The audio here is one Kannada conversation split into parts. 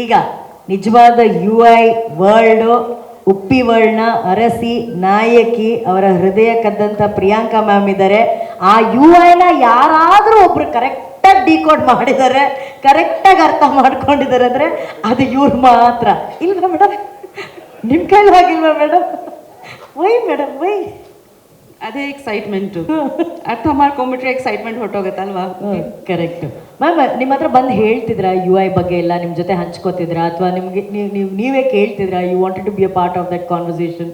ಈಗ ನಿಜವಾದ ಯು ಐ ವರ್ಲ್ಡು ಉಪ್ಪಿ ವರ್ಲ್ಡ್ನ ಅರಸಿ ನಾಯಕಿ ಅವರ ಹೃದಯ ಕದ್ದಂಥ ಪ್ರಿಯಾಂಕಾ ಮ್ಯಾಮ್ ಇದ್ದಾರೆ. ಆ ಯು ಐನ ಯಾರಾದರೂ ಒಬ್ರು ಕರೆಕ್ಟಾಗಿ ಡಿಕೋಡ್ ಮಾಡಿದ್ದಾರೆ, ಕರೆಕ್ಟಾಗಿ ಅರ್ಥ ಮಾಡ್ಕೊಂಡಿದ್ದಾರೆ ಅಂದರೆ ಅದು ಇವ್ರು ಮಾತ್ರ. ಇಲ್ವಾ ಮೇಡಮ್? ನಿಮ್ಮ ಕೈಲಿ ಆಗಿಲ್ವಾ ಮೇಡಮ್? Why madam why? ಅದೇ ಎಕ್ಸೈಟ್ಮೆಂಟು, ಅರ್ಥ ಮಾಡ್ಕೊಂಬಿಟ್ರೆ ಎಕ್ಸೈಟ್ಮೆಂಟ್ ಹೊರಟೋಗುತ್ತಲ್ವಾ? ಕರೆಕ್ಟು. ಮ್ಯಾಮ್ ನಿಮ್ಮ ಹತ್ರ ಬಂದು ಹೇಳ್ತಿದ್ರಾ ಯು ಐ ಬಗ್ಗೆ ಎಲ್ಲ, ನಿಮ್ಮ ಜೊತೆ ಹಂಚ್ಕೋತಿದ್ರಾ ಅಥವಾ ನಿಮಗೆ ನೀವೇ ಕೇಳ್ತಿದ್ರಾ? You wanted to be a part of that conversation?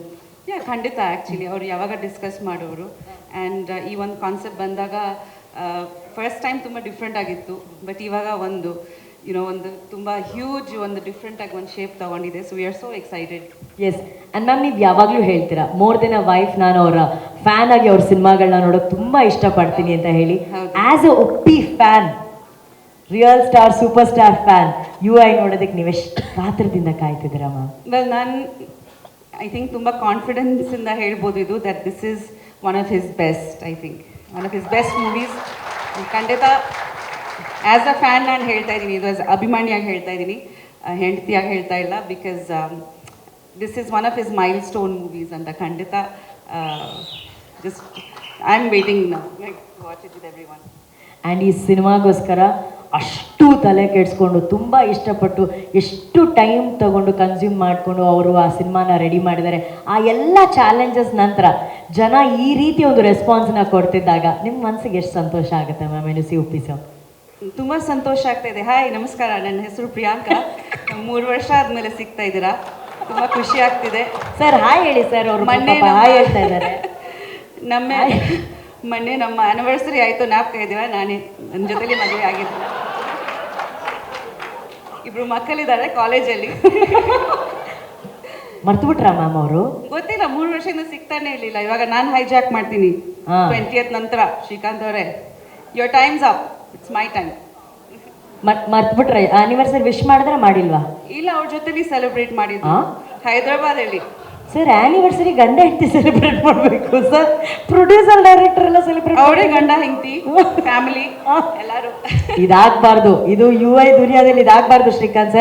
Yeah ಖಂಡಿತ. ಆ್ಯಕ್ಚುಲಿ ಅವ್ರು ಯಾವಾಗ ಡಿಸ್ಕಸ್ ಮಾಡೋರು ಆ್ಯಂಡ್ ಈ ಒಂದು ಕಾನ್ಸೆಪ್ಟ್ ಬಂದಾಗ ಫಸ್ಟ್ ಟೈಮ್ ತುಂಬ ಡಿಫ್ರೆಂಟ್ ಆಗಿತ್ತು. ಬಟ್ ಇವಾಗ ಒಂದು ಒಂದು ತುಂಬ ಹ್ಯೂಜ್ ಒಂದು ಡಿಫ್ರೆಂಟಾಗಿ ಒಂದು ಶೇಪ್ ತೊಗೊಂಡಿದೆ. So we are so excited. Yes. And ma'am ನೀವು ಯಾವಾಗಲೂ ಹೇಳ್ತೀರಾ ಮೋರ್ ದೆನ್ ಅ ವೈಫ್, ನಾನು ಅವರ ಫ್ಯಾನ್ ಆಗಿ ಅವ್ರ ಸಿನಿಮಾಗಳನ್ನ ನೋಡೋಕೆ ತುಂಬ ಇಷ್ಟಪಡ್ತೀನಿ ಅಂತ ಹೇಳಿ. As a Uppi fan, real star super star fan, U I ನೋಡೋದಕ್ಕೆ ನೀವೆಷ್ಟು ಕಾತ್ರದಿಂದ ಕಾಯ್ತಿದ್ದೀರಾ ಮ್ಯಾಮ್? ವೆಲ್, ನಾನು ಐ ಥಿಂಕ್ ತುಂಬ ಕಾನ್ಫಿಡೆನ್ಸಿಂದ ಹೇಳ್ಬೋದು ಇದು that this is one of his best. I think one of his best movies. ಖಂಡಿತ ಆ್ಯಸ್ ಅ ಫ್ಯಾನ್ ನಾನು ಹೇಳ್ತಾ ಇದ್ದೀನಿ, ಇದು ಆಸ್ ಅಭಿಮಾನಿಯಾಗಿ ಹೇಳ್ತಾ ಇದ್ದೀನಿ, ಹೆಂಡತಿಯಾಗಿ ಹೇಳ್ತಾ ಇಲ್ಲ. Because this is one of his milestone movies ಅಂತ. ಖಂಡಿತ just I am waiting now like watch it with everyone. And ಈ ಸಿನಿಮಾಗೋಸ್ಕರ ಅಷ್ಟು ತಲೆ ಕೆಡಿಸ್ಕೊಂಡು ತುಂಬ ಇಷ್ಟಪಟ್ಟು ಎಷ್ಟು ಟೈಮ್ ತಗೊಂಡು ಕನ್ಸ್ಯೂಮ್ ಮಾಡಿಕೊಂಡು ಅವರು ಆ ಸಿನಿಮಾನ ರೆಡಿ ಮಾಡಿದ್ದಾರೆ. ಆ ಎಲ್ಲ ಚಾಲೆಂಜಸ್ ನಂತರ ಜನ ಈ ರೀತಿ ಒಂದು ರೆಸ್ಪಾನ್ಸ್ನ ಕೊಡ್ತಿದ್ದಾಗ ನಿಮ್ಮ ಮನಸ್ಸಿಗೆ ಎಷ್ಟು ಸಂತೋಷ ಆಗುತ್ತೆ ಮ್ಯಾಮ್? ಏನು ಸಿ ಉಪ್ಪಿ ಸರ್? ತುಂಬ ಸಂತೋಷ ಆಗ್ತಾ ಇದೆ. ಹಾಯ್, ನಮಸ್ಕಾರ, ನನ್ನ ಹೆಸರು ಪ್ರಿಯಾಂಕಾ. 3 ವರ್ಷ ಆದಮೇಲೆ ಸಿಗ್ತಾ ಇದ್ದೀರಾ, ತುಂಬ ಖುಷಿ ಆಗ್ತಿದೆ. ಸರ್ ಹಾಯ್ ಹೇಳಿ ಸರ್. ಅವರು ಮೊನ್ನೆ ಹಾಯ್ ಹೇಳ್ತಾ ಇದ್ದಾರೆ. ಮೊನ್ನೆ ನಮ್ಮ ಆ್ಯನಿವರ್ಸರಿ ಆಯಿತು, ಜ್ಞಾಪಕ ಇದೀವ? ನಾನೇ ನನ್ನ ಜೊತೆಲಿ ಮದುವೆ ಆಗಿದ್ದು. ಇಬ್ಬರು ಮಕ್ಕಳಿದ್ದಾರೆ ಕಾಲೇಜಲ್ಲಿ. ಮರ್ತು ಬಿಟ್ರಾ ಮ್ಯಾಮ್ ಅವರು? ಗೊತ್ತಿಲ್ಲ, 3 ವರ್ಷದಿಂದ ಸಿಗ್ತಾನೆ ಇರಲಿಲ್ಲ. ಇವಾಗ ನಾನು ಹೈಜಾಕ್ ಮಾಡ್ತೀನಿ 20th ನಂತರ. ಶ್ರೀಕಾಂತ್ ಅವರೇ, your times up, it's my time. ಮರ್ತು ಬಿಟ್ರೆ ಆನಿವರ್ಸರಿ ವಿಶ್ ಮಾಡಿದ್ರೆ ಮಾಡಿಲ್ವಾ? ಇಲ್ಲ, ಅವ್ರ ಜೊತೆಲಿ ಸೆಲೆಬ್ರೇಟ್ ಮಾಡಿದ್ದು ಹೈದರಾಬಾದಲ್ಲಿ. ಸರ್ ಆನಿವರ್ಸರಿ ಗಂಡ ಹೆಂಡತಿ ಸೆಲೆಬ್ರೇಟ್ ಮಾಡಬೇಕು ಸರ್. ಪ್ರೊಡ್ಯೂಸರ್ ಡೈರೆಕ್ಟರ್ ಎಲ್ಲ ಸೆಲೆಬ್ರೇಟ್, ಅವರೇ ಗಂಡ ಹೆಂಡತಿ ಫ್ಯಾಮಿಲಿ ಎಲ್ಲರೂ. ಇದಾಗಬಾರ್ದು, ಇದು ಯು ಐ ದುನಿಯಾದಲ್ಲಿ ಇದಾಗಬಾರ್ದು ಶ್ರೀಕಾಂತ್ ಸರ್.